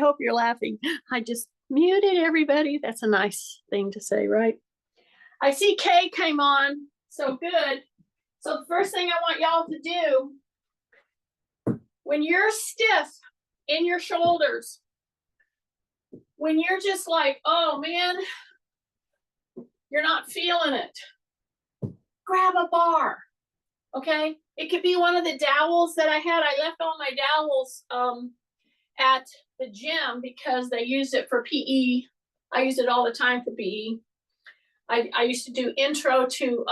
hope you're laughing. I just muted everybody. That's a nice thing to say, right? I see Kay came on. So good. So the first thing I want y'all to do, when you're stiff in your shoulders, when you're just like, oh man, you're not feeling it, grab a bar, okay? It could be one of the dowels that I had. I left all my dowels at the gym because they used it for PE. I use it all the time for PE. I used to do intro to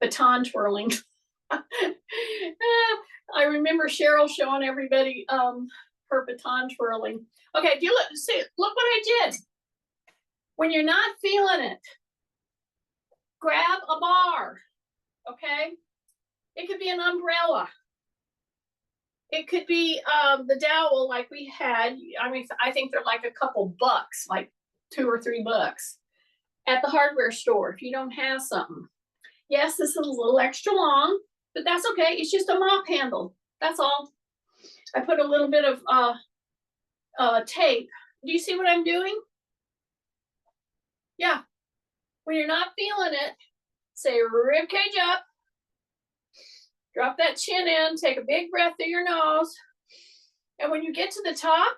baton twirling. I remember Cheryl showing everybody her baton twirling. Okay, do you look? See, look what I did. When you're not feeling it, grab a bar. Okay, it could be an umbrella. It could be the dowel like we had. I mean, I think they're like a couple bucks, like $2 or $3 at the hardware store if you don't have something. Yes, this is a little extra long, but that's okay. It's just a mop handle. That's all. I put a little bit of tape. Do you see what I'm doing? Yeah. When you're not feeling it, say rib cage up. Drop that chin in. Take a big breath through your nose. And when you get to the top,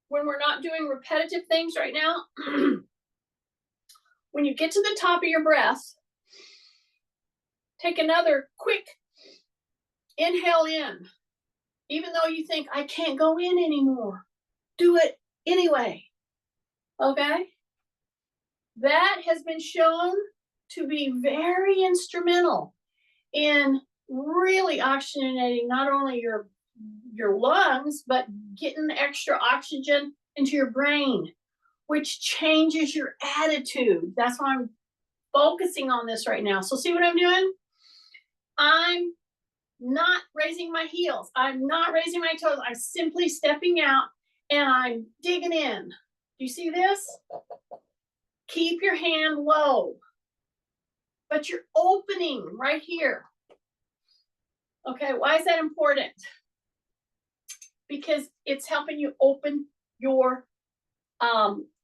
when we're not doing repetitive things right now, when you get to the top of your breath, take another quick inhale in. Even though you think, I can't go in anymore, do it anyway, okay? That has been shown to be very instrumental in really oxygenating not only your lungs, but getting extra oxygen into your brain, which changes your attitude. That's why I'm focusing on this right now. So see what I'm doing? I'm not raising my heels. I'm not raising my toes. I'm simply stepping out and I'm digging in. Do you see this? Keep your hand low, but you're opening right here. Okay, why is that important? Because it's helping you open your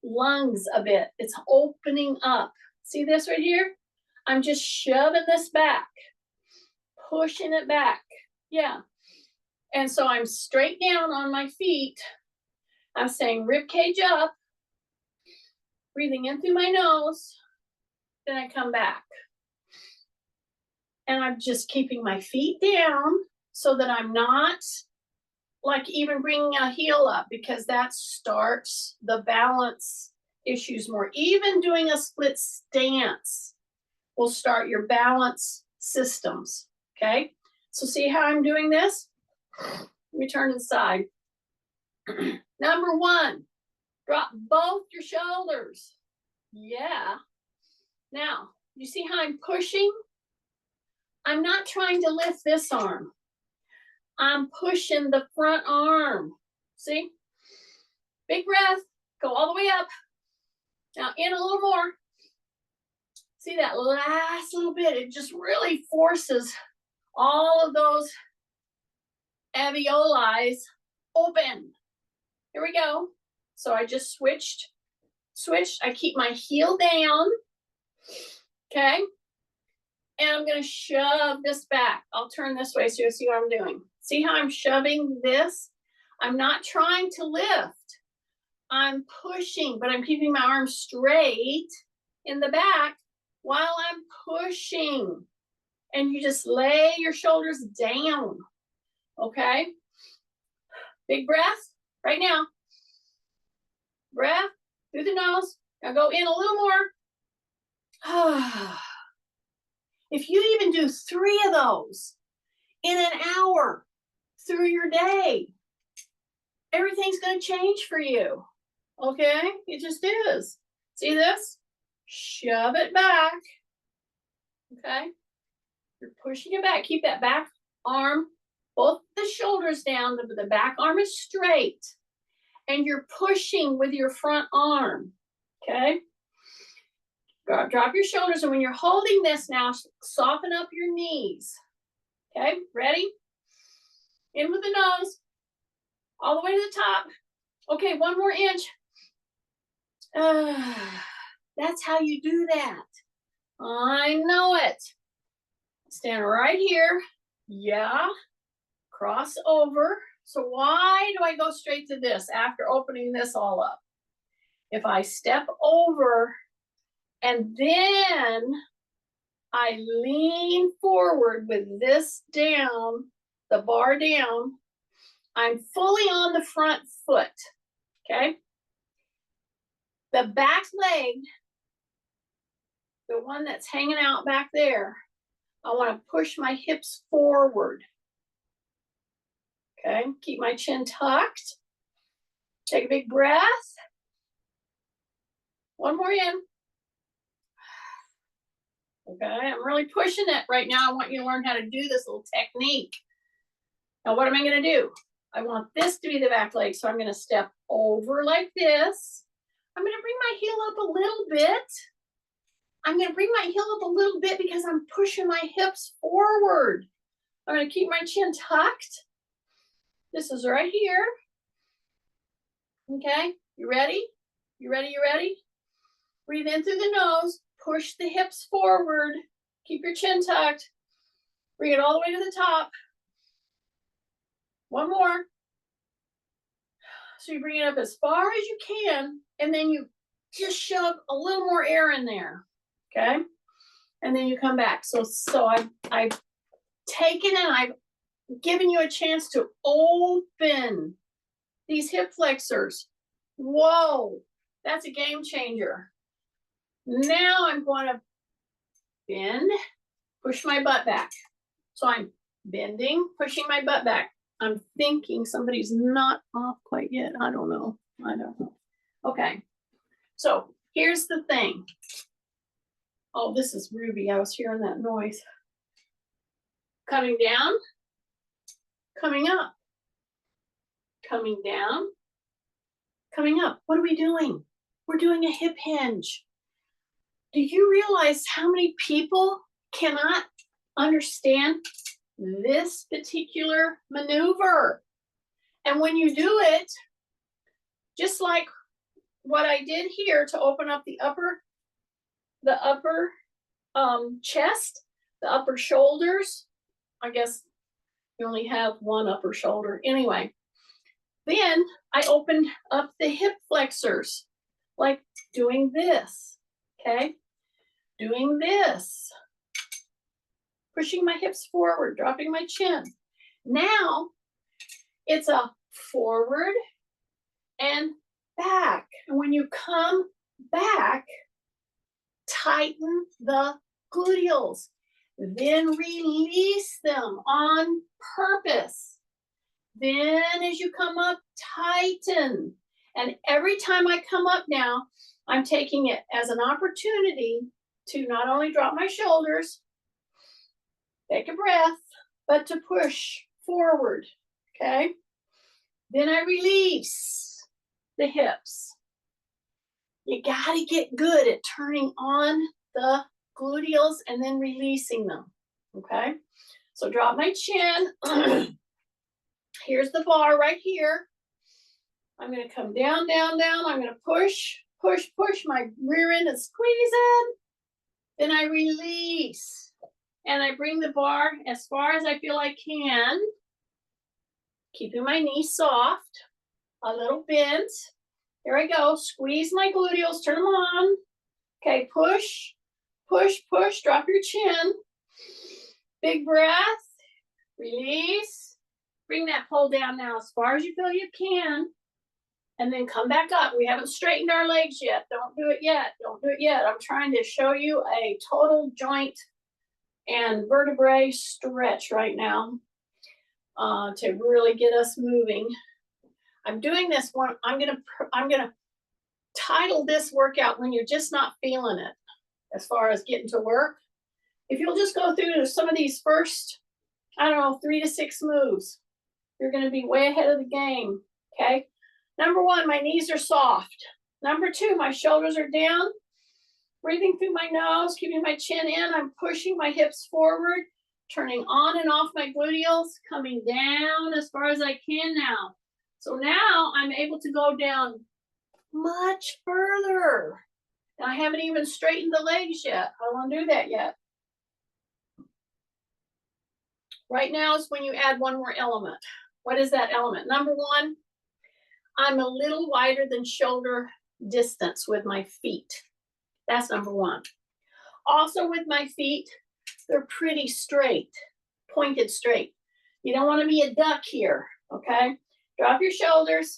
lungs a bit. It's opening up. See this right here? I'm just shoving this back, pushing it back. Yeah. And so I'm straight down on my feet. I'm saying rib cage up, breathing in through my nose. Then I come back. And I'm just keeping my feet down so that I'm not like even bringing a heel up, because that starts the balance issues more. Even doing a split stance will start your balance systems, okay? So see how I'm doing this? Let me turn to the side. Number 1, drop both your shoulders. Yeah. Now, you see how I'm pushing? I'm not trying to lift this arm. I'm pushing the front arm. See? Big breath. Go all the way up. Now in a little more. See that last little bit? It just really forces all of those alveoli open. Here we go. So I just switched. I keep my heel down. Okay. And I'm going to shove this back. I'll turn this way so you'll see what I'm doing. See how I'm shoving this? I'm not trying to lift. I'm pushing, but I'm keeping my arm straight in the back while I'm pushing. And you just lay your shoulders down. Okay? Big breath right now. Breath through the nose. Now go in a little more. If you even do 3 of those in an hour through your day, everything's going to change for you. Okay? It just is. See this? Shove it back. Okay? You're pushing it back. Keep that back arm, both the shoulders down, the back arm is straight. And you're pushing with your front arm. Okay? Drop your shoulders, and when you're holding this now, soften up your knees. Okay, ready? In with the nose, all the way to the top. Okay, 1 more inch. That's how you do that. I know it. Stand right here. Yeah. Cross over. So why do I go straight to this after opening this all up? If I step over and then I lean forward with this down, the bar down, I'm fully on the front foot, okay? The back leg, the one that's hanging out back there, I want to push my hips forward, okay? Keep my chin tucked. Take a big breath. 1 more in. Okay, I'm really pushing it right now. I want you to learn how to do this little technique. Now, what am I going to do? I want this to be the back leg, so I'm going to step over like this. I'm going to bring my heel up a little bit. I'm going to bring my heel up a little bit because I'm pushing my hips forward. I'm going to keep my chin tucked. This is right here. Okay, you ready? You ready? You ready? Breathe in through the nose. Push the hips forward. Keep your chin tucked. Bring it all the way to the top. 1 more. So you bring it up as far as you can, and then you just shove a little more air in there, okay? And then you come back. So I've taken and I've given you a chance to open these hip flexors. Whoa, that's a game changer. Now I'm going to bend, push my butt back. So I'm bending, pushing my butt back. I'm thinking somebody's not off quite yet. I don't know. Okay. So here's the thing. Oh, this is Ruby. I was hearing that noise. Coming down, coming up, coming down, coming up. What are we doing? We're doing a hip hinge. Do you realize how many people cannot understand this particular maneuver? And when you do it, just like what I did here to open up the upper chest, the upper shoulders, I guess you only have one upper shoulder. Anyway, then I opened up the hip flexors, like doing this, okay? Doing this. Pushing my hips forward, dropping my chin. Now, it's a forward and back. And when you come back, tighten the gluteals. Then release them on purpose. Then as you come up, tighten. And every time I come up now, I'm taking it as an opportunity to not only drop my shoulders, take a breath, but to push forward, okay? Then I release the hips. You gotta get good at turning on the gluteals and then releasing them, okay? So drop my chin. Here's the bar right here. I'm gonna come down, down, down. I'm gonna push, push, push. My rear end is squeezing. Then I release. And I bring the bar as far as I feel I can. Keeping my knees soft. A little bent. Here I go. Squeeze my gluteals. Turn them on. Okay, push, push, push. Drop your chin. Big breath. Release. Bring that pole down now as far as you feel you can. And then come back up. We haven't straightened our legs yet. Don't do it yet. Don't do it yet. I'm trying to show you a total joint and vertebrae stretch right now to really get us moving. I'm doing this one. I'm gonna title this workout when you're just not feeling it as far as getting to work. If you'll just go through some of these first, I don't know, 3 to 6 moves, you're going to be way ahead of the game. Okay. Number 1, my knees are soft. Number 2, my shoulders are down. Breathing through my nose, keeping my chin in. I'm pushing my hips forward, turning on and off my gluteals, coming down as far as I can now. So now I'm able to go down much further. And I haven't even straightened the legs yet. I won't do that yet. Right now is when you add one more element. What is that element? Number one, I'm a little wider than shoulder distance with my feet. That's number one. Also with my feet, they're pretty straight, pointed straight. You don't want to be a duck here, okay? Drop your shoulders,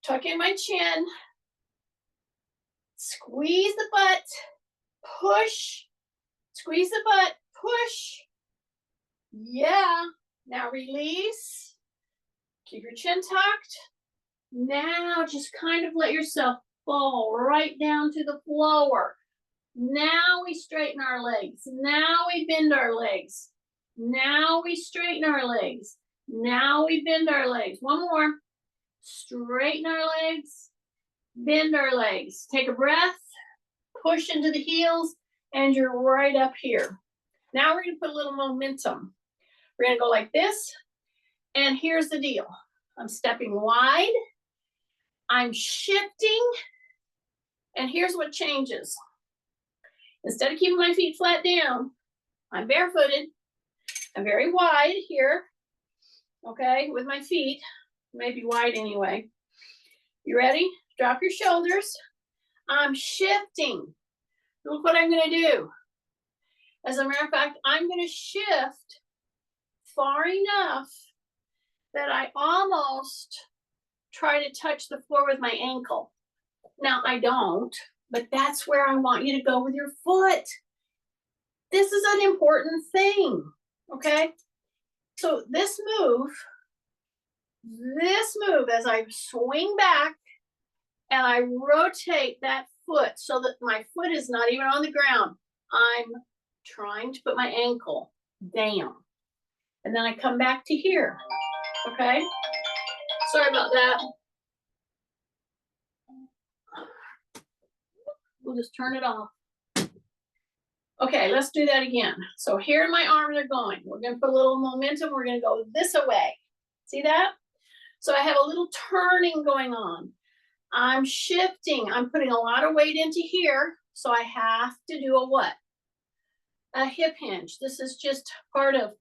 tuck in my chin, squeeze the butt, push, squeeze the butt, push. Yeah, now release, keep your chin tucked. Now just kind of let yourself fall right down to the floor. Now we straighten our legs. Now we bend our legs. Now we straighten our legs. Now we bend our legs. One more. Straighten our legs. Bend our legs. Take a breath. Push into the heels. And you're right up here. Now we're going to put a little momentum. We're going to go like this. And here's the deal. I'm stepping wide. I'm shifting. And here's what changes. Instead of keeping my feet flat down, I'm barefooted. I'm very wide here, okay, with my feet, maybe wide anyway. You ready? Drop your shoulders. I'm shifting. Look what I'm going to do. As a matter of fact, I'm going to shift far enough that I almost try to touch the floor with my ankle. Now, I don't, but that's where I want you to go with your foot. This is an important thing, okay? So this move, as I swing back and I rotate that foot so that my foot is not even on the ground, I'm trying to put my ankle down. And then I come back to here, okay? Sorry about that. We'll just turn it off. Okay, let's do that again. So here my arms are going. We're going to put a little momentum. We're going to go this way. See that? So I have a little turning going on. I'm shifting. I'm putting a lot of weight into here. So I have to do a what? A hip hinge. This is just part of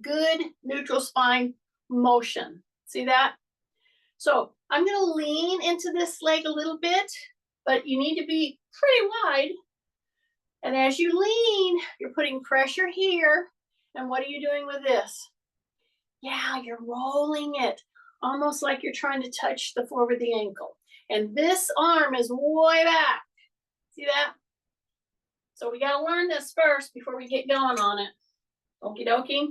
good neutral spine motion. See that? So I'm going to lean into this leg a little bit, but you need to be pretty wide. And as you lean, you're putting pressure here. And what are you doing with this? Yeah, you're rolling it, almost like you're trying to touch the floor with the ankle. And this arm is way back. See that? So we got to learn this first before we get going on it. Okie dokie.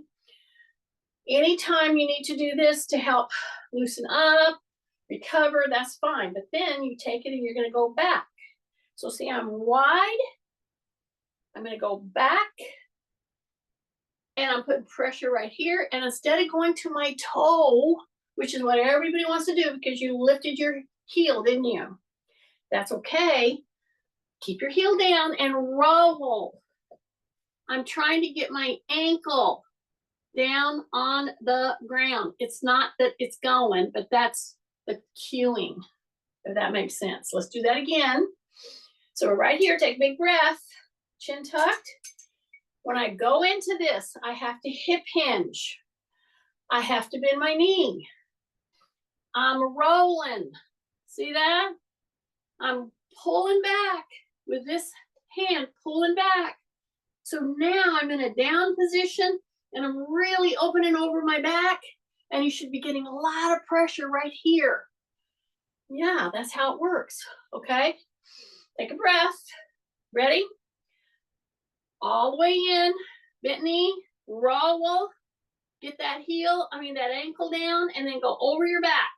Anytime you need to do this to help loosen up, recover, that's fine. But then you take it and you're going to go back. So see, I'm wide. I'm going to go back. And I'm putting pressure right here. And instead of going to my toe, which is what everybody wants to do because you lifted your heel, didn't you? That's okay. Keep your heel down and roll. I'm trying to get my ankle down on the ground. It's not that it's going, but that's the cueing, if that makes sense. Let's do that again. So we're right here. Take a big breath. Chin tucked. When I go into this, I have to hip hinge. I have to bend my knee. I'm rolling. See that? I'm pulling back with this hand, pulling back. So now I'm in a down position and I'm really opening over my back, and you should be getting a lot of pressure right here. Yeah, that's how it works, okay? Take a breath. Ready? All the way in, bent knee, roll, get that that ankle down, and then go over your back.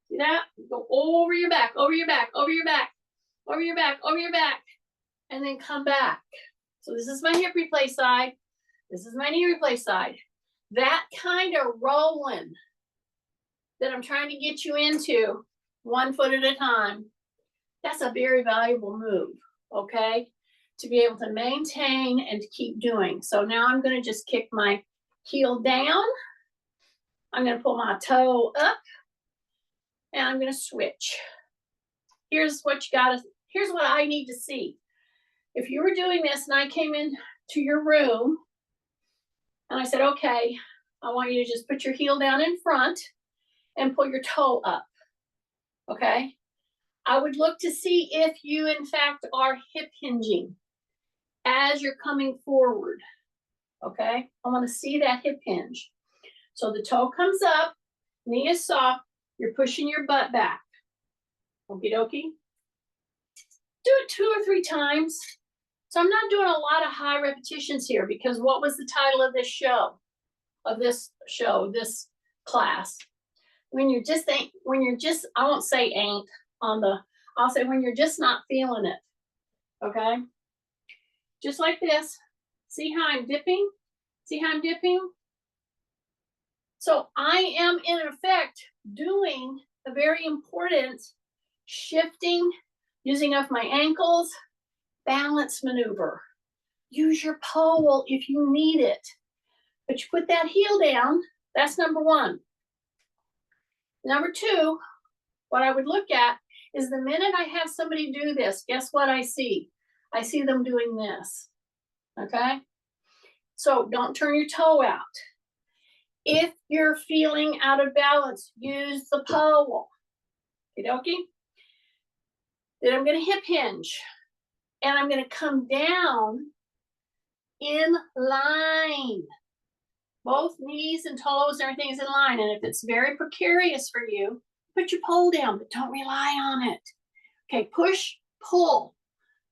See that? Go over your back, over your back, over your back, over your back, over your back, and then come back. So this is my hip replace side. This is my knee replace side. That kind of rolling that I'm trying to get you into, 1 foot at a time, that's a very valuable move, okay? To be able to maintain and to keep doing. So now I'm going to just kick my heel down. I'm going to pull my toe up and I'm going to switch. Here's what I need to see. If you were doing this and I came in to your room and I said, okay, I want you to just put your heel down in front and pull your toe up. Okay. I would look to see if you in fact are hip hinging as you're coming forward. Okay. I want to see that hip hinge. So the toe comes up, knee is soft, you're pushing your butt back. Okie dokie. Do it 2 or 3 times. So I'm not doing a lot of high repetitions here because what was the title of this show? This class? When you're just, I won't say ain't on the, I'll say when you're just not feeling it. Okay? Just like this. See how I'm dipping? See how I'm dipping? So I am in effect doing a very important shifting, using of my ankles, balance maneuver. Use your pole if you need it. But you put that heel down, that's number 1. Number 2, what I would look at is the minute I have somebody do this, guess what I see? I see them doing this, okay? So don't turn your toe out. If you're feeling out of balance, use the pole. Okay, dokie? Then I'm gonna hip hinge and I'm gonna come down in line. Both knees and toes and everything is in line. And if it's very precarious for you, put your pole down, but don't rely on it. Okay, push, pull,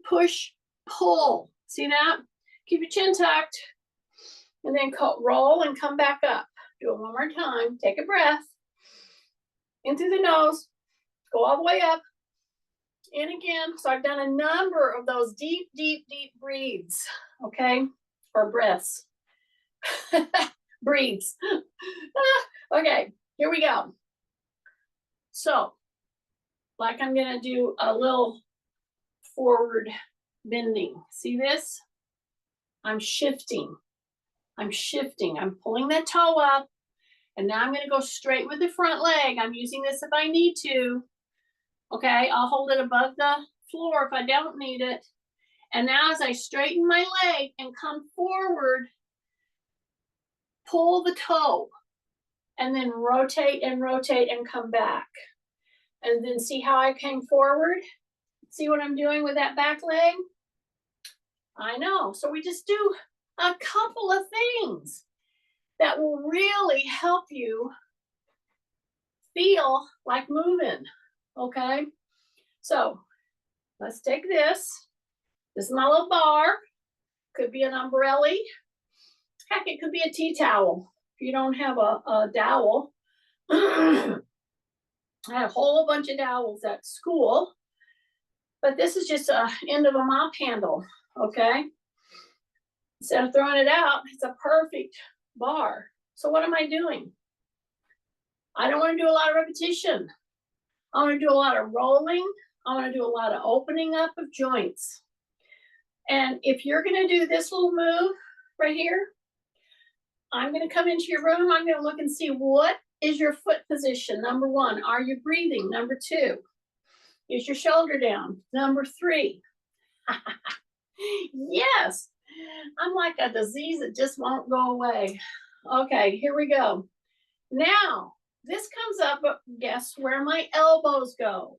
push, pull. See that? Keep your chin tucked. And then roll and come back up. Do it one more time. Take a breath. In through the nose. Go all the way up. In again. So I've done a number of those deep, deep, deep breathes. Okay? Or breaths. Breathes. Okay, here we go. So, like I'm going to do a little forward bending. See this? I'm shifting. I'm shifting. I'm pulling that toe up. And now I'm going to go straight with the front leg. I'm using this if I need to. Okay, I'll hold it above the floor if I don't need it. And now as I straighten my leg and come forward, pull the toe. And then rotate and rotate and come back. And then see how I came forward? See what I'm doing with that back leg? I know. So we just do a couple of things that will really help you feel like moving. Okay? So let's take this. This is my little bar. Could be an umbrella. Heck, it could be a tea towel. If you don't have a dowel. I had a whole bunch of dowels at school. But this is just an end of a mop handle. Okay? Instead of throwing it out, it's a perfect bar. So what am I doing? I don't want to do a lot of repetition. I want to do a lot of rolling. I want to do a lot of opening up of joints. And if you're going to do this little move right here, I'm going to come into your room. I'm going to look and see what is your foot position. Number 1, are you breathing? Number 2, is your shoulder down? Number 3, yes, I'm like a disease that just won't go away. Okay, here we go. Now, this comes up, but guess where my elbows go?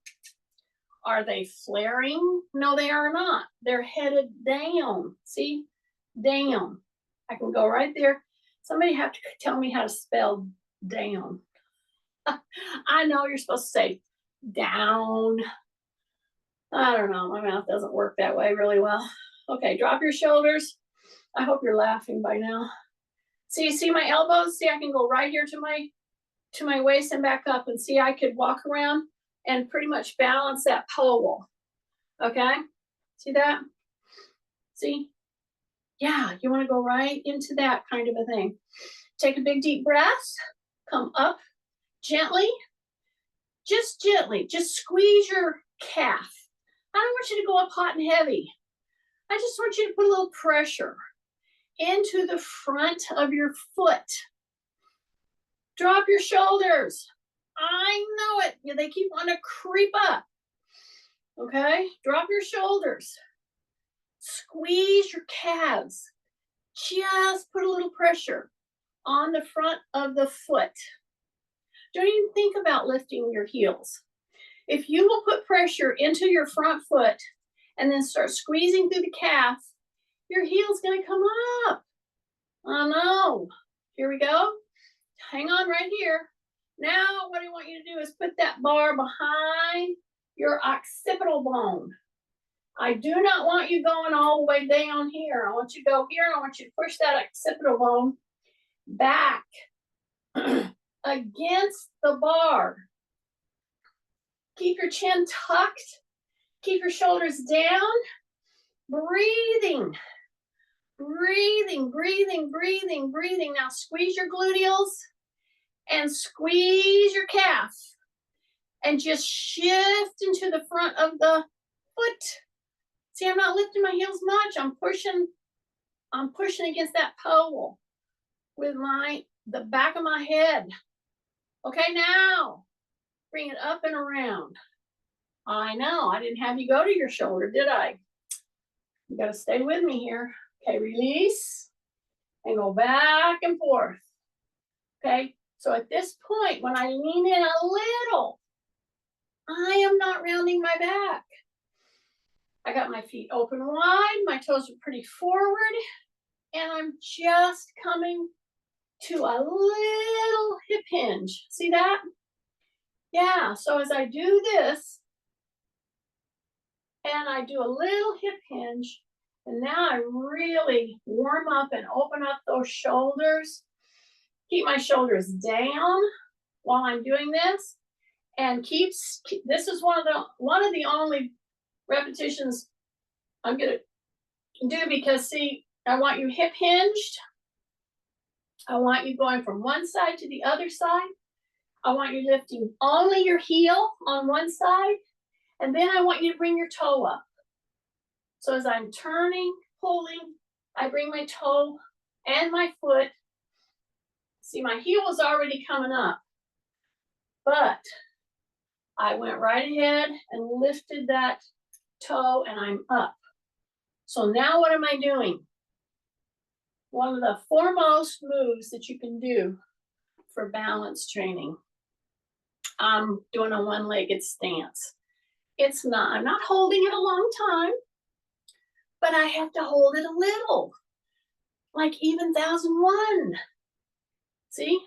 Are they flaring? No, they are not. They're headed down. See? Down. I can go right there. Somebody have to tell me how to spell down. I know you're supposed to say down. I don't know. My mouth doesn't work that way really well. Okay, drop your shoulders. I hope you're laughing by now. See my elbows? See, I can go right here to my waist and back up, and see I could walk around and pretty much balance that pole. Okay? See that? See? Yeah, you want to go right into that kind of a thing. Take a big deep breath. Come up gently. Just gently. Just squeeze your calf. I don't want you to go up hot and heavy. I just want you to put a little pressure into the front of your foot. Drop your shoulders. I know it. They keep wanting to creep up. Okay, drop your shoulders. Squeeze your calves. Just put a little pressure on the front of the foot. Don't even think about lifting your heels. If you will put pressure into your front foot and then start squeezing through the calf, your heel's going to come up. Oh no. Here we go. Hang on right here. Now what I want you to do is put that bar behind your occipital bone. I do not want you going all the way down here. I want you to go here and I want you to push that occipital bone back against the bar. Keep your chin tucked. Keep your shoulders down. Breathing. Breathing, breathing, breathing, breathing. Now squeeze your gluteals and squeeze your calf. And just shift into the front of the foot. See, I'm not lifting my heels much. I'm pushing against that pole with the back of my head. Okay, now bring it up and around. I know, I didn't have you go to your shoulder, did I? You gotta stay with me here. Okay, release and go back and forth. Okay, so at this point, when I lean in a little, I am not rounding my back. I got my feet open wide, my toes are pretty forward, and I'm just coming to a little hip hinge. See that? Yeah, so as I do this, and I do a little hip hinge, and now I really warm up and open up those shoulders. Keep my shoulders down while I'm doing this, and this is one of the only repetitions I'm gonna do, because see, I want you hip hinged. I want you going from one side to the other side. I want you lifting only your heel on one side, and then I want you to bring your toe up. So as I'm turning, pulling, I bring my toe and my foot. See, my heel was already coming up, but I went right ahead and lifted that toe and I'm up. So now what am I doing? One of the foremost moves that you can do for balance training. I'm doing a one-legged stance. I'm not holding it a long time, but I have to hold it a little, like even 1001. See,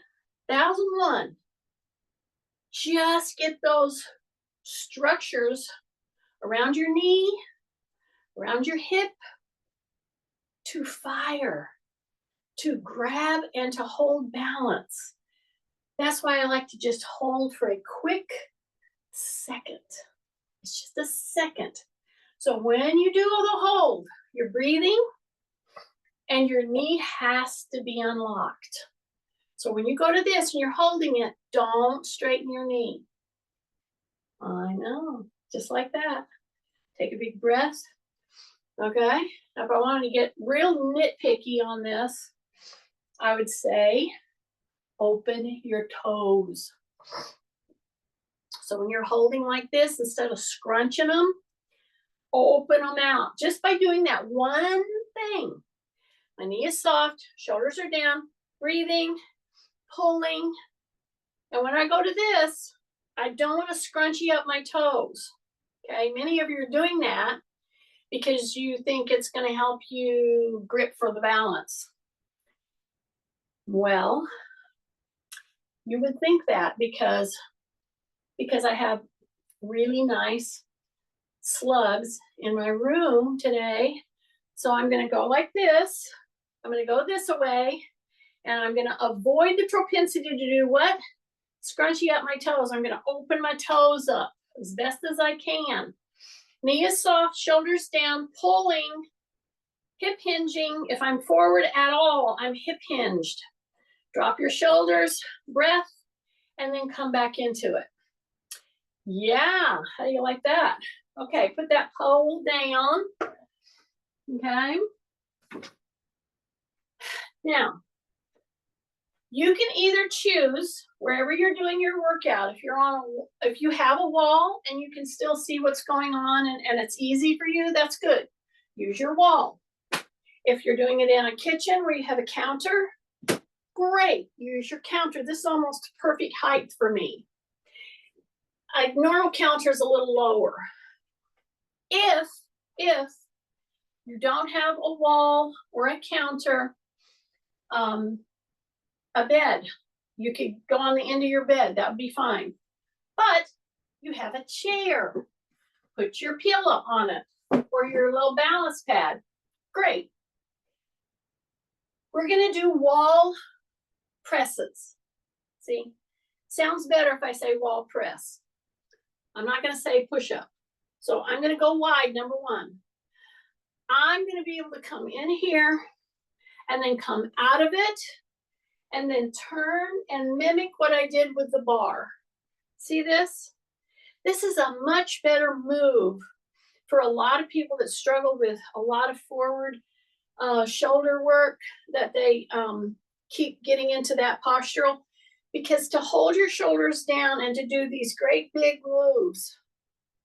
1001. Just get those structures around your knee, around your hip, to fire, to grab and to hold balance. That's why I like to just hold for a quick second. It's just a second. So when you do the hold, you're breathing and your knee has to be unlocked. So when you go to this and you're holding it, don't straighten your knee. I know, just like that. Take a big breath. Okay, if I wanted to get real nitpicky on this, I would say open your toes. So when you're holding like this, instead of scrunching them, open them out. Just by doing that one thing. My knee is soft, shoulders are down, breathing, pulling. And when I go to this, I don't want to scrunchy up my toes. Okay, many of you are doing that because you think it's going to help you grip for the balance. Well, you would think that because I have really nice slugs in my room today. So I'm going to go like this. I'm going to go this way, and I'm going to avoid the propensity to do what? Scrunchy up my toes. I'm going to open my toes up as best as I can. Knee is soft, shoulders down, pulling, hip hinging. If I'm forward at all, I'm hip hinged. Drop your shoulders, breath, and then come back into it. Yeah, how do you like that? Okay, put that pole down. Okay. Now, You can either choose wherever you're doing your workout. If you have a wall and you can still see what's going on and it's easy for you, that's good. Use your wall. If you're doing it in a kitchen where you have a counter, great. Use your counter. This is almost perfect height for me. A normal counter is a little lower. If you don't have a wall or a counter, a bed, you could go on the end of your bed, that would be fine. But you have a chair, put your pillow on it or your little balance pad. Great. We're going to do wall presses. See, sounds better if I say wall press. I'm not going to say push up. So I'm going to go wide, number one. I'm going to be able to come in here and then come out of it and then turn and mimic what I did with the bar. See this? This is a much better move for a lot of people that struggle with a lot of forward shoulder work, that they keep getting into that postural, because to hold your shoulders down and to do these great big moves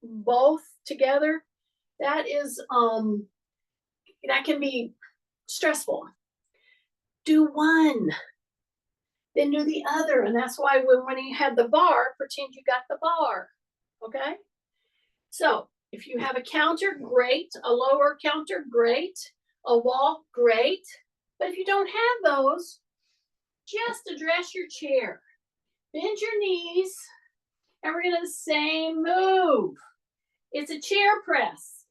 both together, that can be stressful. Do one, then do the other, and that's why when you have the bar, pretend you got the bar. Okay, so if you have a counter, great. A lower counter, great. A wall, great. But if you don't have those, just address your chair. Bend your knees, and we're going to do the same move. It's a chair press,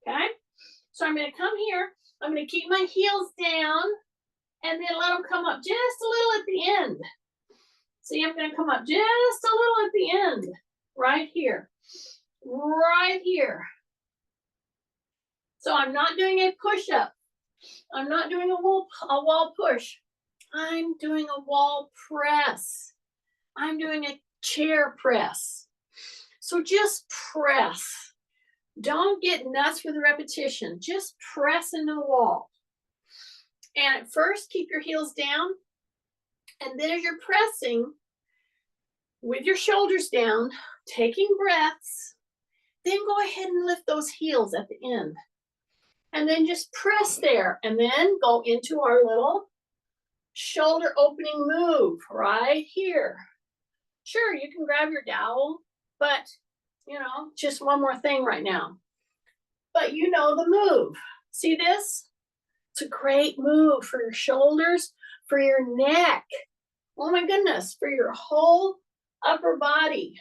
okay? So I'm going to come here. I'm going to keep my heels down, and then let them come up just a little at the end. See, I'm going to come up just a little at the end, right here, right here. So I'm not doing a push-up. I'm not doing a wall push. I'm doing a wall press. I'm doing a chair press. So just press. Don't get nuts with repetition. Just press into the wall. And at first, keep your heels down. And then as you're pressing, with your shoulders down, taking breaths, then go ahead and lift those heels at the end. And then just press there, and then go into our little shoulder opening move right here. Sure, you can grab your dowel, but just one more thing right now. But you know the move. See this? It's a great move for your shoulders, for your neck. Oh my goodness, for your whole upper body.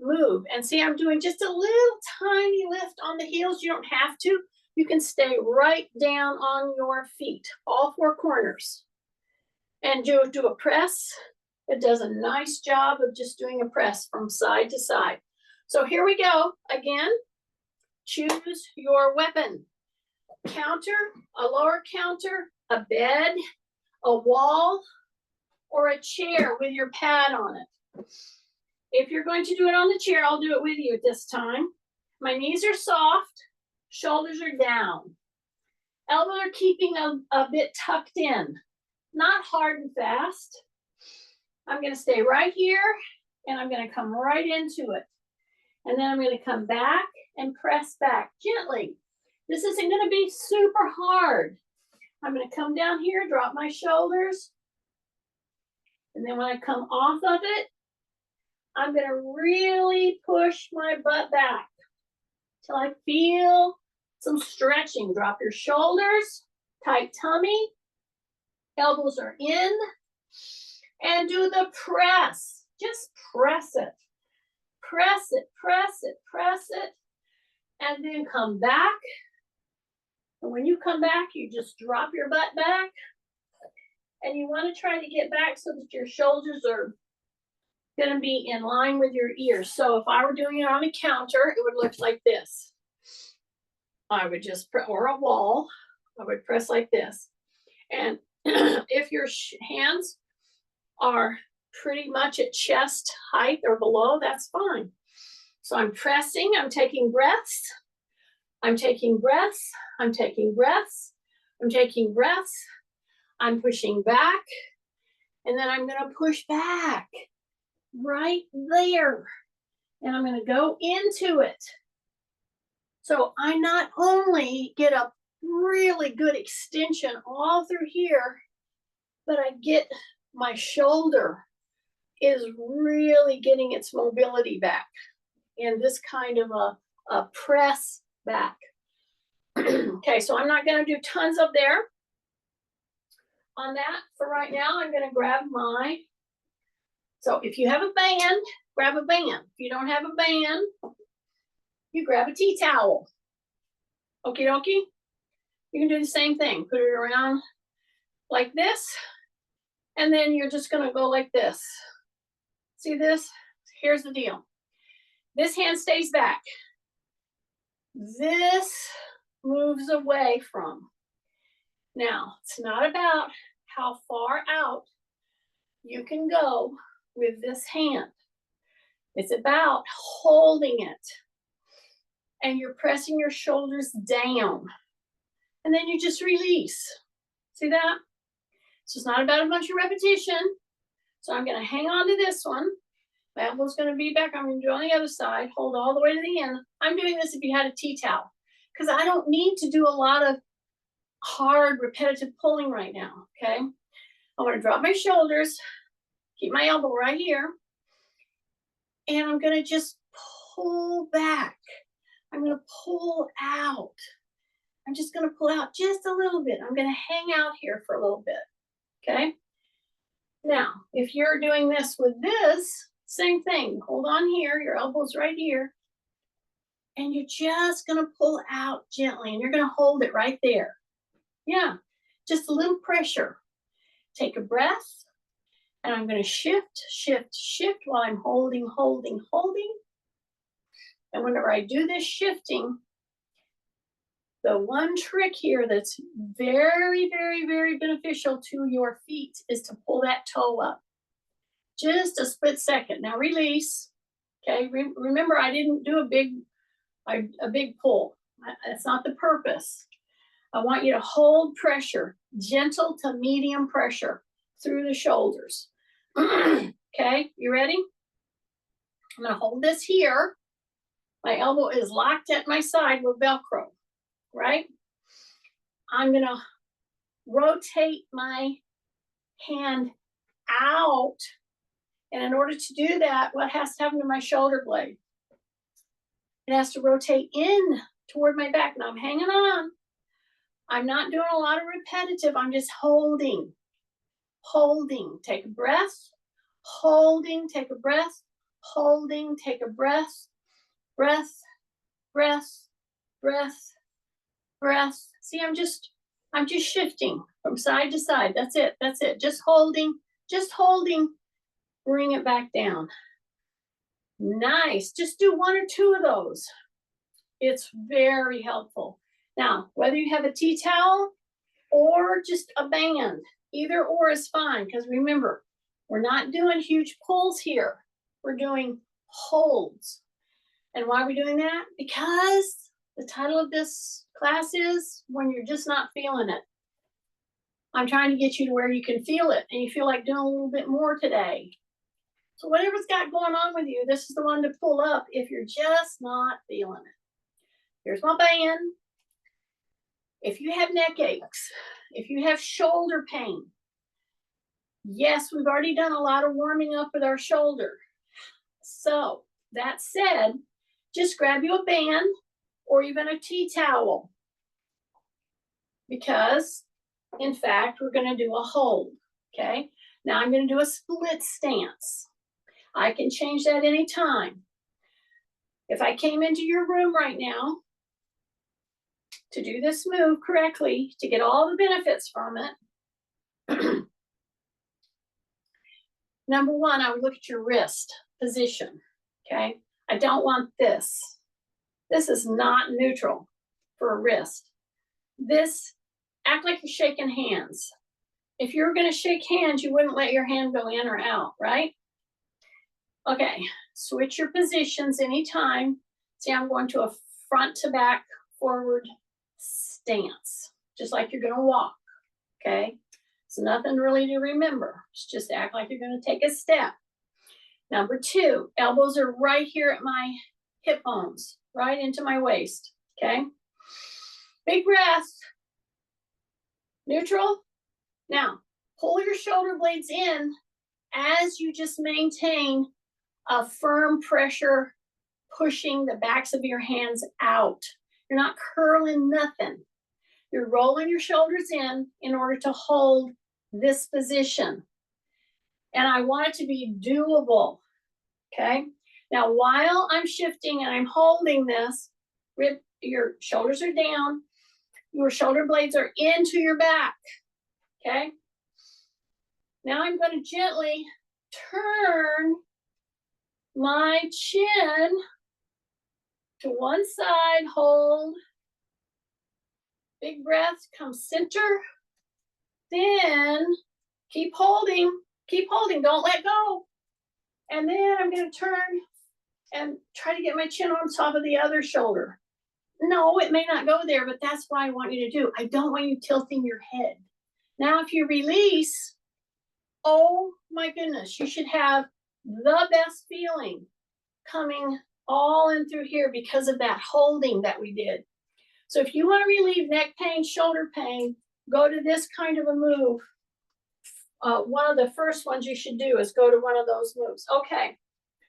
Move. And see, I'm doing just a little tiny lift on the heels. You don't have to. You can stay right down on your feet, all four corners. And do a press. It does a nice job of just doing a press from side to side. So here we go. Again, choose your weapon. Counter, a lower counter, a bed, a wall, or a chair with your pad on it. If you're going to do it on the chair, I'll do it with you at this time. My knees are soft, shoulders are down. Elbows are keeping a bit tucked in, not hard and fast. I'm going to stay right here, and I'm going to come right into it. And then I'm going to come back and press back gently. This isn't going to be super hard. I'm going to come down here, drop my shoulders. And then when I come off of it, I'm going to really push my butt back till I feel some stretching. Drop your shoulders, tight tummy, elbows are in, and do the press. Just press it. Press it, press it, press it, and then come back. And when you come back, you just drop your butt back, and you want to try to get back so that your shoulders are going to be in line with your ears. So if I were doing it on a counter, it would look like this. I would just press, or a wall, I would press like this. And if your hands are pretty much at chest height or below, that's fine. So I'm pressing, I'm taking breaths, I'm taking breaths, I'm taking breaths, I'm taking breaths. I'm pushing back, and then I'm going to push back right there. And I'm going to go into it. So I not only get a really good extension all through here, but I get my shoulder is really getting its mobility back in this kind of a press back. Okay, so I'm not going to do tons up there on that for right now. I'm going to grab my, so if you have a band, grab a band. If you don't have a band, you grab a tea towel. Okie dokie. You can do the same thing. Put it around like this, and then you're just going to go like this. See this? Here's the deal. This hand stays back. This moves away from. Now, it's not about how far out you can go with this hand. It's about holding it. And you're pressing your shoulders down. And then you just release. See that? So it's not about a bunch of repetition. So I'm going to hang on to this one. My elbow's going to be back. I'm going to do on the other side. Hold all the way to the end. I'm doing this if you had a tea towel, because I don't need to do a lot of hard, repetitive pulling right now, okay? I'm going to drop my shoulders, keep my elbow right here, and I'm going to just pull back. I'm going to pull out. I'm just going to pull out just a little bit. I'm going to hang out here for a little bit, okay? Now, if you're doing this with this, same thing. Hold on here. Your elbow's right here. And you're just going to pull out gently, and you're going to hold it right there. Yeah, just a little pressure. Take a breath, and I'm going to shift, shift, shift while I'm holding, holding, holding. And whenever I do this shifting, the one trick here that's very, very, very beneficial to your feet is to pull that toe up. Just a split second. Now release. Okay, remember I didn't do a big pull. That's not the purpose. I want you to hold pressure, gentle to medium pressure through the shoulders. Okay, you ready? I'm going to hold this here. My elbow is locked at my side with Velcro, right? I'm going to rotate my hand out. And in order to do that, what has to happen to my shoulder blade? It has to rotate in toward my back. Now I'm hanging on. I'm not doing a lot of repetitive. I'm just holding, holding. Take a breath, holding, take a breath, holding, take a breath, breath, breath, breath, breath. See, I'm just shifting from side to side. That's it. That's it. Just holding, bring it back down. Nice. Just do one or two of those. It's very helpful. Now, whether you have a tea towel or just a band, either or is fine, because remember, we're not doing huge pulls here. We're doing holds. And why are we doing that? Because the title of this class is When You're Just Not Feeling It. I'm trying to get you to where you can feel it and you feel like doing a little bit more today. So whatever's got going on with you, this is the one to pull up if you're just not feeling it. Here's my band. If you have neck aches, if you have shoulder pain, yes, we've already done a lot of warming up with our shoulder. So that said, just grab you a band or even a tea towel, because in fact, we're going to do a hold. Okay. Now I'm going to do a split stance. I can change that anytime. If I came into your room right now to do this move correctly, to get all the benefits from it, number one, I would look at your wrist position, okay? I don't want this. This is not neutral for a wrist. This, act like you're shaking hands. If you were gonna shake hands, you wouldn't let your hand go in or out, right? Okay, switch your positions anytime. See, I'm going to a front to back forward stance, just like you're gonna walk, okay? It's nothing really to remember. Just act like you're going to take a step. Number 2, elbows are right here at my hip bones, right into my waist. Okay. Big breath. Neutral. Now, pull your shoulder blades in as you just maintain a firm pressure, pushing the backs of your hands out. You're not curling nothing. You're rolling your shoulders in order to hold this position. And I want it to be doable. Okay. Now, while I'm shifting and I'm holding this, your shoulders are down, your shoulder blades are into your back. Okay. Now I'm going to gently turn my chin to one side, hold. Big breath, come center. Then keep holding, don't let go. And then I'm going to turn and try to get my chin on top of the other shoulder. No, it may not go there, but that's what I want you to do. I don't want you tilting your head. Now, if you release, oh my goodness, you should have the best feeling coming all in through here because of that holding that we did. So if you want to relieve neck pain, shoulder pain, go to this kind of a move. One of the first ones you should do is go to one of those moves. Okay,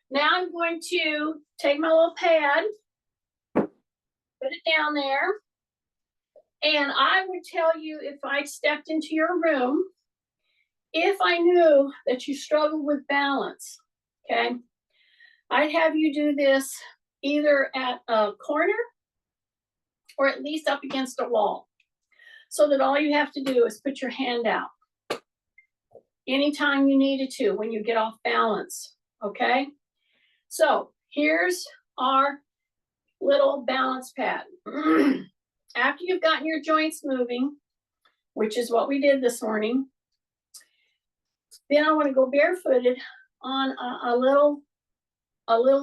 now I'm going to take my little pad, put it down there, and I would tell you, if I stepped into your room, if I knew that you struggled with balance, okay, I'd have you do this either at a corner or at least up against a wall, so that all you have to do is put your hand out anytime you needed to when you get off balance, okay? So here's our little balance pad. After you've gotten your joints moving, which is what we did this morning, then I want to go barefooted on a little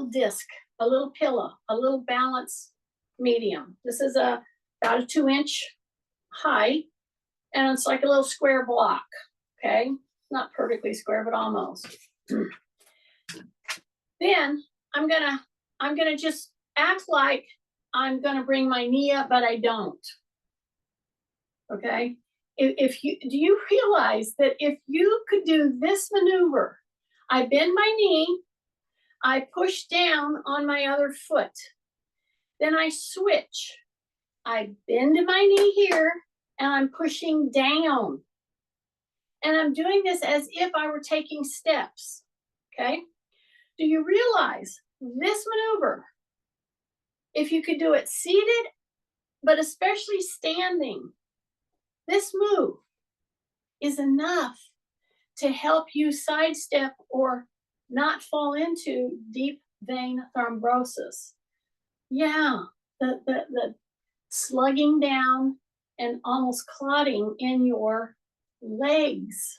disc, a little pillow, a little balance medium. This is about a 2-inch high, and it's like a little square block, okay? Not perfectly square, but almost. Then I'm gonna just act like I'm gonna bring my knee up, but I don't. Okay? If you do you realize that if you could do this maneuver, I bend my knee, I push down on my other foot, then I switch. I bend my knee here and I'm pushing down. And I'm doing this as if I were taking steps. Okay? Do you realize this maneuver, if you could do it seated, but especially standing, this move is enough to help you sidestep or not fall into deep vein thrombosis. Yeah, the slugging down and almost clotting in your legs.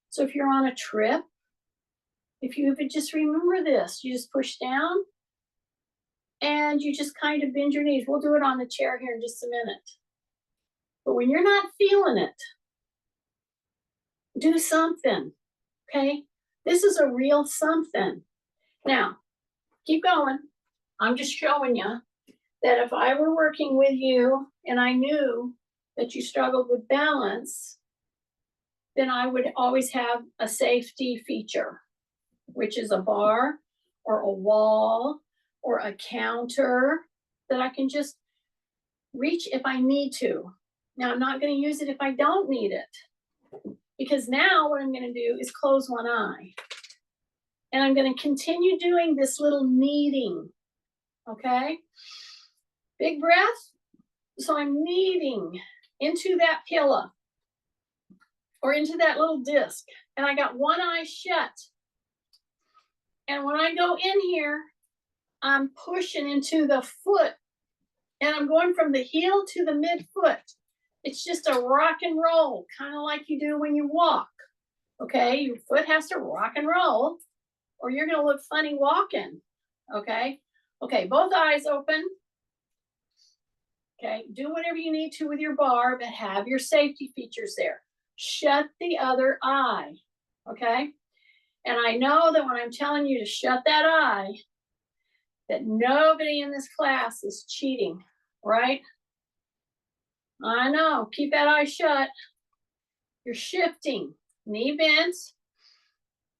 So if you're on a trip, if you would just remember this, you just push down and you just kind of bend your knees. We'll do it on the chair here in just a minute. But when you're not feeling it, do something, okay? This is a real something. Now, keep going. I'm just showing you that if I were working with you and I knew that you struggled with balance, then I would always have a safety feature, which is a bar or a wall or a counter that I can just reach if I need to. Now, I'm not going to use it if I don't need it, because now what I'm going to do is close one eye. And I'm going to continue doing this little kneading, okay? Big breath. So I'm kneading into that pillow or into that little disc. And I got one eye shut. And when I go in here, I'm pushing into the foot. And I'm going from the heel to the midfoot. It's just a rock and roll, kind of like you do when you walk. Okay, your foot has to rock and roll, or you're going to look funny walking. Okay, both eyes open. Okay, do whatever you need to with your bar, but have your safety features there. Shut the other eye, okay? And I know that when I'm telling you to shut that eye, that nobody in this class is cheating, right? I know, keep that eye shut. You're shifting, knee bent,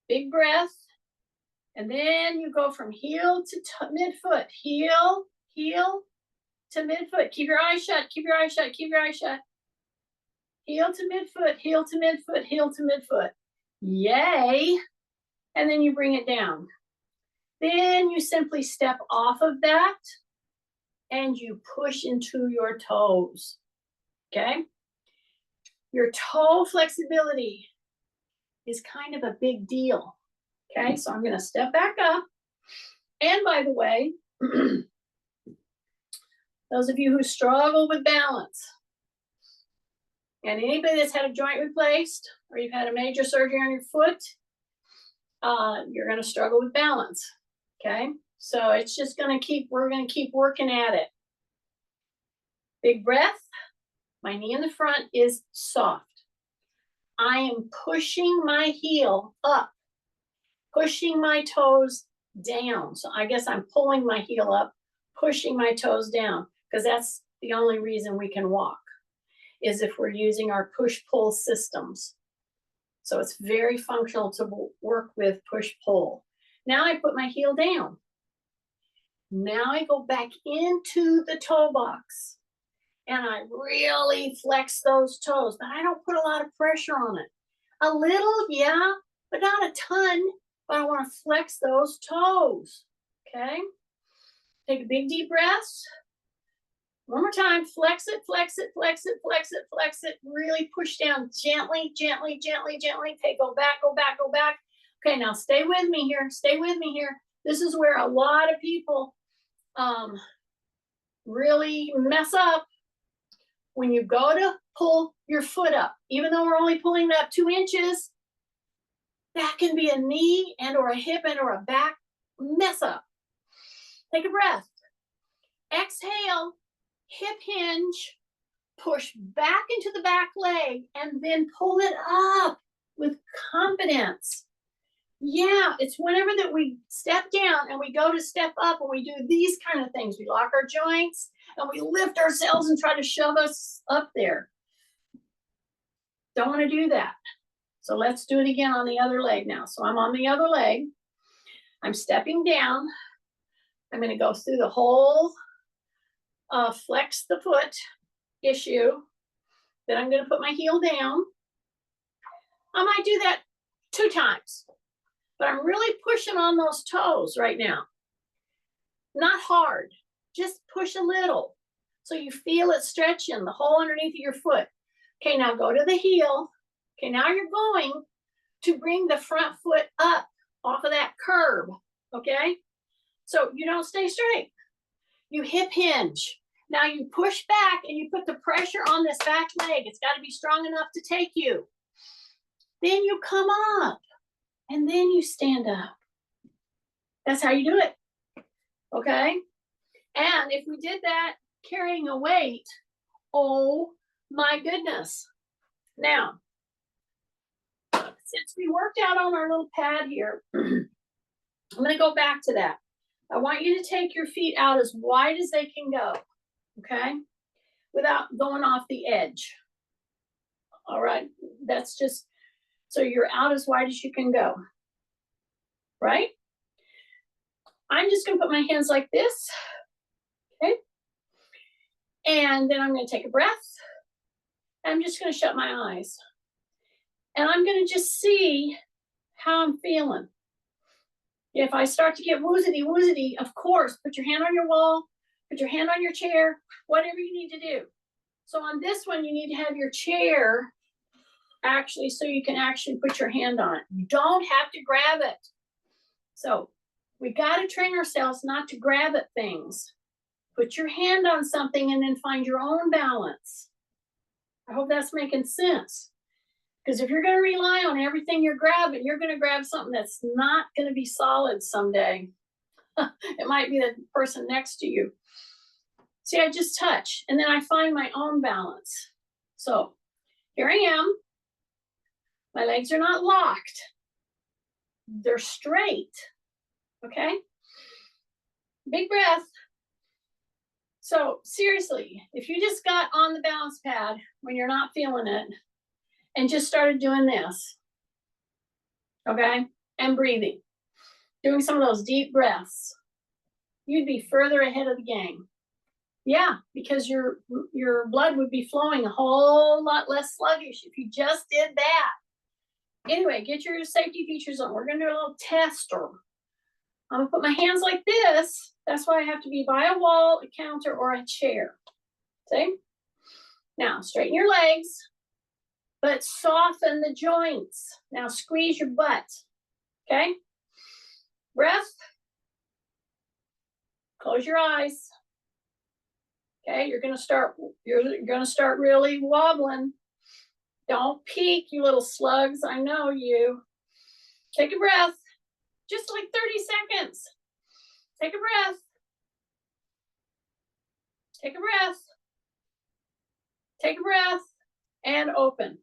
big breath, and then you go from heel to midfoot, heel to midfoot. Keep your eyes shut, keep your eyes shut, keep your eyes shut. Heel to midfoot, heel to midfoot, heel to midfoot. Yay. And then you bring it down. Then you simply step off of that and you push into your toes, okay? Your toe flexibility is kind of a big deal, okay? So I'm gonna step back up. And by the way, those of you who struggle with balance, and anybody that's had a joint replaced or you've had a major surgery on your foot, you're gonna struggle with balance, okay? So it's just we're gonna keep working at it. Big breath, my knee in the front is soft. I am pushing my heel up, pushing my toes down. So I guess I'm pulling my heel up, pushing my toes down, because that's the only reason we can walk, is if we're using our push-pull systems. So it's very functional to work with push-pull. Now I put my heel down. Now I go back into the toe box and I really flex those toes, but I don't put a lot of pressure on it. A little, yeah, but not a ton, but I want to flex those toes, okay? Take a big deep breath. One more time, flex it, flex it, flex it, flex it, flex it. Really push down gently, gently, gently, gently. Okay, go back, go back, go back. Okay, now stay with me here, stay with me here. This is where a lot of people really mess up. When you go to pull your foot up, even though we're only pulling it up 2 inches, that can be a knee and or a hip and or a back mess up. Take a breath. Exhale, hip hinge, push back into the back leg, and then pull it up with confidence. Yeah, it's whenever that we step down and we go to step up and we do these kind of things. We lock our joints and we lift ourselves and try to shove us up there. Don't want to do that. So let's do it again on the other leg now. So I'm on the other leg. I'm stepping down. I'm going to go through the whole flex the foot issue. Then I'm going to put my heel down. I might do that 2 times, but I'm really pushing on those toes right now. Not hard, just push a little. So you feel it stretching the whole underneath of your foot. Okay, now go to the heel. Okay, now you're going to bring the front foot up off of that curb, okay? So you don't stay straight. You hip hinge. Now you push back and you put the pressure on this back leg. It's got to be strong enough to take you. Then you come up and then you stand up. That's how you do it, okay? And if we did that carrying a weight, oh my goodness. Now, since we worked out on our little pad here, I'm going to go back to that. I want you to take your feet out as wide as they can go, okay? Without going off the edge. All right, that's just, so you're out as wide as you can go, right? I'm just going to put my hands like this, okay? And then I'm going to take a breath. I'm just going to shut my eyes. And I'm going to just see how I'm feeling. If I start to get woozity, of course, put your hand on your wall, put your hand on your chair, whatever you need to do. So on this one, you need to have your chair actually so you can actually put your hand on it. You don't have to grab it. So we got to train ourselves not to grab at things. Put your hand on something and then find your own balance. I hope that's making sense. Because if you're going to rely on everything you're grabbing, you're going to grab something that's not going to be solid someday. It might be the person next to you. See, I just touch, and then I find my own balance. So here I am. My legs are not locked. They're straight. Okay? Big breath. So seriously, if you just got on the balance pad when you're not feeling it and just started doing this, okay, and breathing, doing some of those deep breaths, you'd be further ahead of the game. Yeah, because your blood would be flowing a whole lot less sluggish if you just did that. Anyway, get your safety features on. We're gonna do a little test. Or I'm gonna put my hands like this. That's why I have to be by a wall, a counter, or a chair. See? Now straighten your legs, but soften the joints. Now squeeze your butt. Okay? Breath. Close your eyes. Okay, you're gonna start really wobbling. Don't peek, you little slugs. I know you. Take a breath. Just like 30 seconds. Take a breath. Take a breath. Take a breath and open.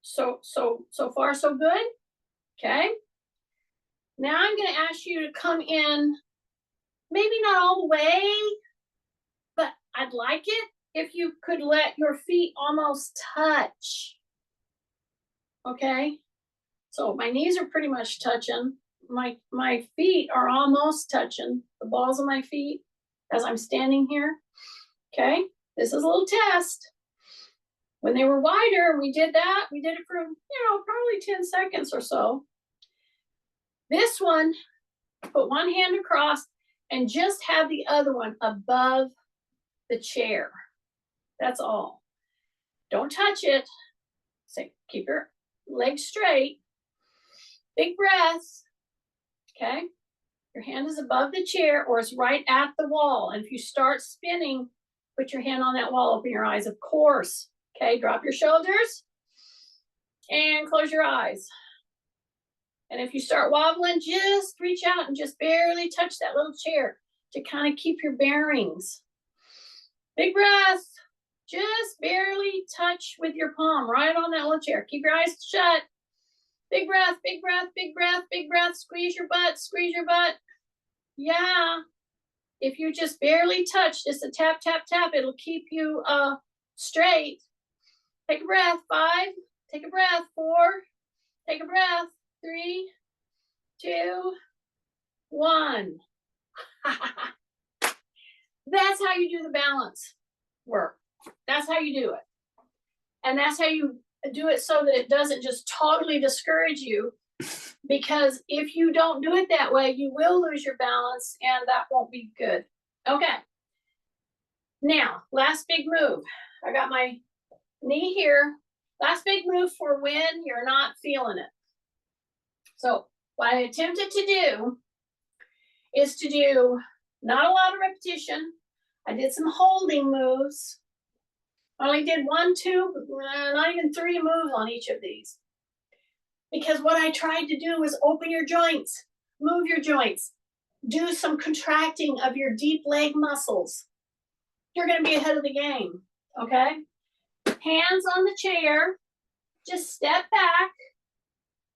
So far so good. Okay. Now I'm going to ask you to come in, maybe not all the way, but I'd like it if you could let your feet almost touch. Okay. So my knees are pretty much touching. My feet are almost touching the balls of my feet as I'm standing here. Okay. This is a little test. When they were wider, we did that. We did it for, probably 10 seconds or so. This one, put one hand across and just have the other one above the chair. That's all. Don't touch it. So keep your legs straight. Big breaths. Okay. Your hand is above the chair or it's right at the wall. And if you start spinning, put your hand on that wall. Open your eyes, of course. Okay. Drop your shoulders and close your eyes. And if you start wobbling, just reach out and just barely touch that little chair to kind of keep your bearings. Big breath. Just barely touch with your palm right on that little chair. Keep your eyes shut. Big breath, big breath, big breath, big breath. Squeeze your butt, squeeze your butt. Yeah. If you just barely touch, just a tap, tap, tap, it'll keep you straight. Take a breath. 5. Take a breath. 4. Take a breath. 3, 2, 1. That's how you do the balance work. That's how you do it. And that's how you do it so that it doesn't just totally discourage you. Because if you don't do it that way, you will lose your balance and that won't be good. Okay. Now, last big move. I got my knee here. Last big move for when you're not feeling it. So what I attempted to do is to do not a lot of repetition. I did some holding moves. I only did 1, 2, not even 3 moves on each of these. Because what I tried to do was open your joints, move your joints, do some contracting of your deep leg muscles. You're going to be ahead of the game, okay? Hands on the chair. Just step back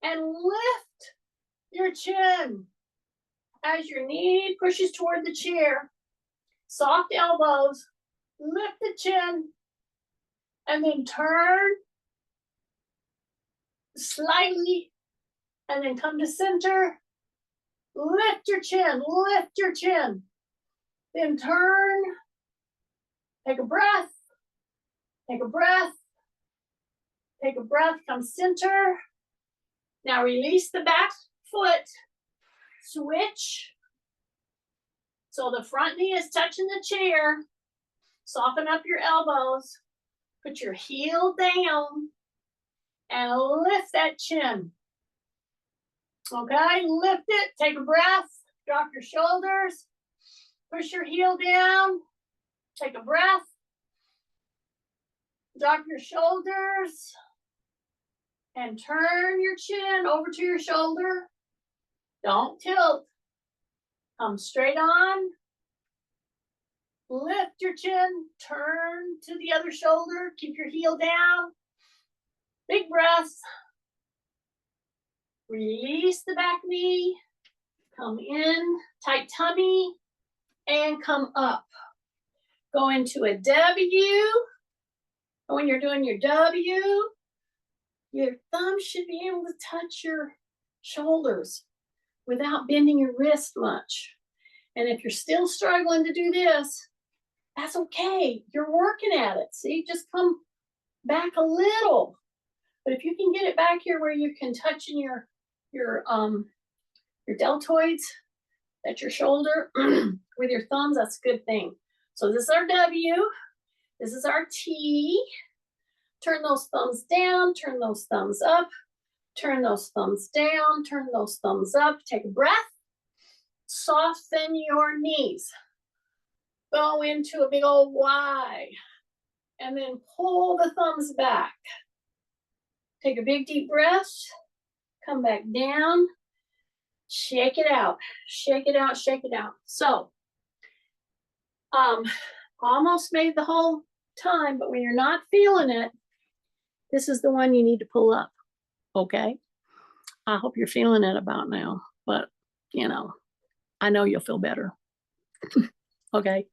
and lift your chin as your knee pushes toward the chair. Soft elbows, lift the chin, and then turn slightly, and then come to center. Lift your chin, lift your chin. Then turn, take a breath, take a breath, take a breath, come center. Now release the back foot, switch. So the front knee is touching the chair. Soften up your elbows. Put your heel down and lift that chin. Okay, lift it, take a breath, drop your shoulders, push your heel down, take a breath, drop your shoulders, and turn your chin over to your shoulder. Don't tilt. Come straight on. Lift your chin, turn to the other shoulder, keep your heel down. Big breath. Release the back knee. Come in, tight tummy, and come up. Go into a W. When you're doing your W, your thumb should be able to touch your shoulders without bending your wrist much. And if you're still struggling to do this, that's okay. You're working at it. See, just come back a little. But if you can get it back here where you can touch in your deltoids, at your shoulder with your thumbs, that's a good thing. So this is our W. This is our T. Turn those thumbs down, turn those thumbs up, turn those thumbs down, turn those thumbs up. Take a breath. Soften your knees. Go into a big old Y. And then pull the thumbs back. Take a big deep breath. Come back down. Shake it out. Shake it out, shake it out. So, almost made the whole time, but when you're not feeling it, this is the one you need to pull up, okay? I hope you're feeling it about now, but, you know, I know you'll feel better. Okay?